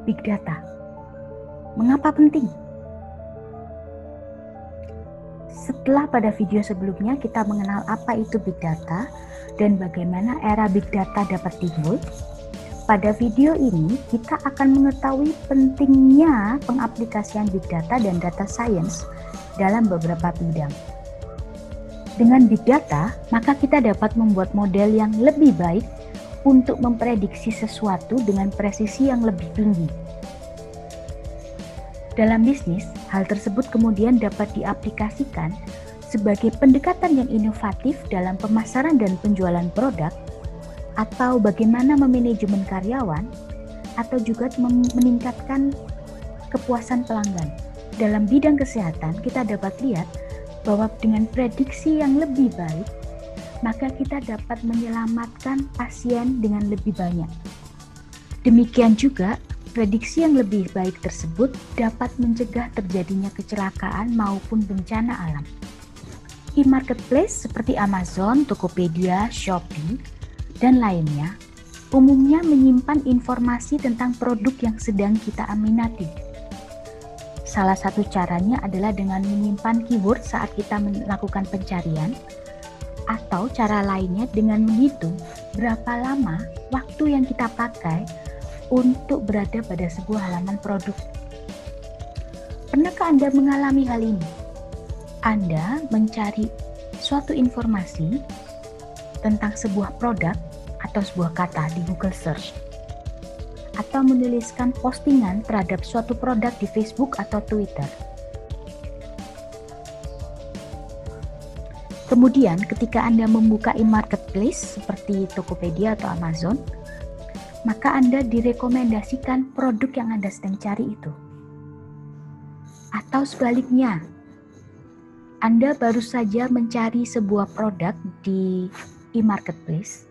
Big Data. Mengapa penting? Setelah pada video sebelumnya kita mengenal apa itu Big Data dan bagaimana era Big Data dapat timbul, pada video ini kita akan mengetahui pentingnya pengaplikasian Big Data dan Data Science dalam beberapa bidang. Dengan Big Data, maka kita dapat membuat model yang lebih baik untuk memprediksi sesuatu dengan presisi yang lebih tinggi. Dalam bisnis, hal tersebut kemudian dapat diaplikasikan sebagai pendekatan yang inovatif dalam pemasaran dan penjualan produk, atau bagaimana memanajemen karyawan, atau juga meningkatkan kepuasan pelanggan. Dalam bidang kesehatan, kita dapat lihat bahwa dengan prediksi yang lebih baik, maka kita dapat menyelamatkan pasien dengan lebih banyak. Demikian juga, prediksi yang lebih baik tersebut dapat mencegah terjadinya kecelakaan maupun bencana alam. E-marketplace seperti Amazon, Tokopedia, Shopee, dan lainnya umumnya menyimpan informasi tentang produk yang sedang kita minati. Salah satu caranya adalah dengan menyimpan keyword saat kita melakukan pencarian, atau cara lainnya dengan menghitung berapa lama waktu yang kita pakai untuk berada pada sebuah halaman produk. Pernahkah Anda mengalami hal ini? Anda mencari suatu informasi tentang sebuah produk atau sebuah kata di Google Search, atau menuliskan postingan terhadap suatu produk di Facebook atau Twitter. Kemudian ketika Anda membuka e-marketplace seperti Tokopedia atau Amazon, maka Anda direkomendasikan produk yang Anda sedang cari itu. Atau sebaliknya, Anda baru saja mencari sebuah produk di e-marketplace,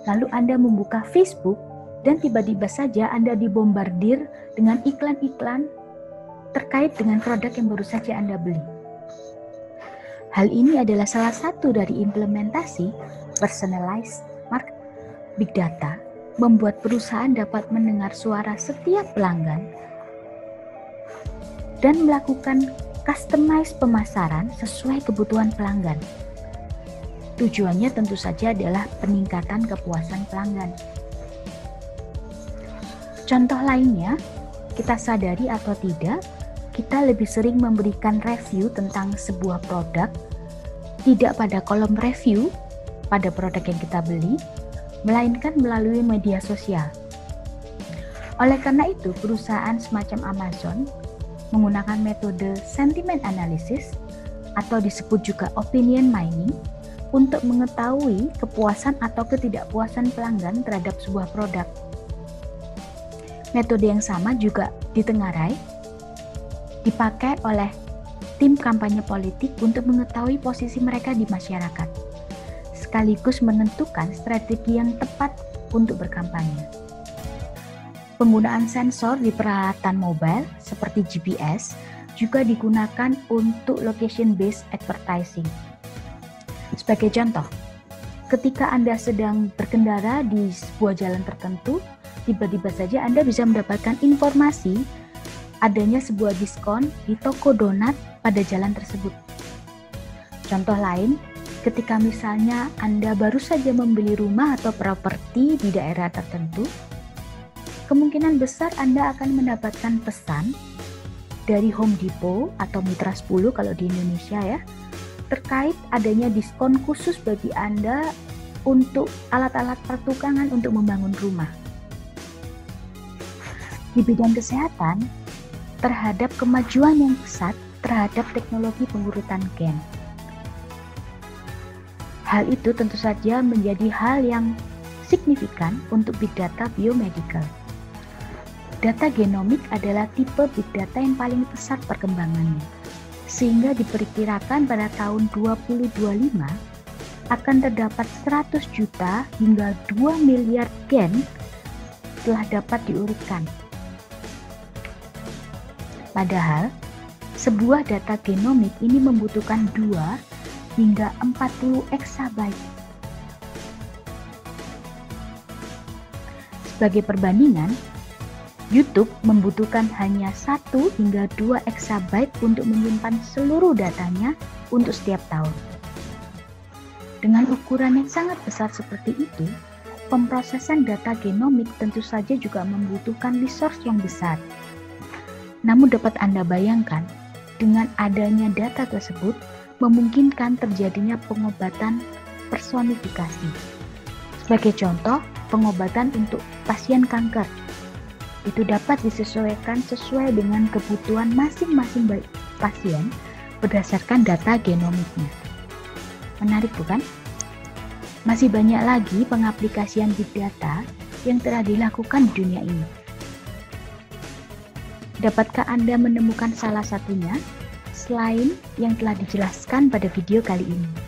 lalu Anda membuka Facebook dan tiba-tiba saja Anda dibombardir dengan iklan-iklan terkait dengan produk yang baru saja Anda beli. Hal ini adalah salah satu dari implementasi personalized marketing. Big Data membuat perusahaan dapat mendengar suara setiap pelanggan dan melakukan customize pemasaran sesuai kebutuhan pelanggan. Tujuannya tentu saja adalah peningkatan kepuasan pelanggan. Contoh lainnya, kita sadari atau tidak, kita lebih sering memberikan review tentang sebuah produk tidak pada kolom review pada produk yang kita beli, melainkan melalui media sosial. Oleh karena itu, perusahaan semacam Amazon menggunakan metode sentiment analysis atau disebut juga opinion mining untuk mengetahui kepuasan atau ketidakpuasan pelanggan terhadap sebuah produk. Metode yang sama juga ditengarai dipakai oleh tim kampanye politik untuk mengetahui posisi mereka di masyarakat, sekaligus menentukan strategi yang tepat untuk berkampanye. Penggunaan sensor di peralatan mobile seperti GPS juga digunakan untuk location-based advertising. Sebagai contoh, ketika Anda sedang berkendara di sebuah jalan tertentu, tiba-tiba saja Anda bisa mendapatkan informasi adanya sebuah diskon di toko donat pada jalan tersebut. Contoh lain, ketika misalnya Anda baru saja membeli rumah atau properti di daerah tertentu, kemungkinan besar Anda akan mendapatkan pesan dari Home Depot atau Mitra 10 kalau di Indonesia ya, terkait adanya diskon khusus bagi Anda untuk alat-alat pertukangan untuk membangun rumah. Di bidang kesehatan, terhadap kemajuan yang pesat terhadap teknologi pengurutan gen. Hal itu tentu saja menjadi hal yang signifikan untuk Big Data Biomedical. Data genomik adalah tipe Big Data yang paling pesat perkembangannya, sehingga diperkirakan pada tahun 2025 akan terdapat 100 juta hingga 2 miliar gen telah dapat diurutkan. Padahal, sebuah data genomik ini membutuhkan 2 hingga 40 exabyte. Sebagai perbandingan, YouTube membutuhkan hanya 1 hingga 2 exabyte untuk menyimpan seluruh datanya untuk setiap tahun. Dengan ukuran yang sangat besar seperti itu, pemrosesan data genomik tentu saja juga membutuhkan resource yang besar. Namun dapat Anda bayangkan, dengan adanya data tersebut memungkinkan terjadinya pengobatan personifikasi. Sebagai contoh, pengobatan untuk pasien kanker itu dapat disesuaikan sesuai dengan kebutuhan masing-masing pasien berdasarkan data genomiknya. Menarik bukan? Masih banyak lagi pengaplikasian big data yang telah dilakukan di dunia ini. Dapatkah Anda menemukan salah satunya selain yang telah dijelaskan pada video kali ini?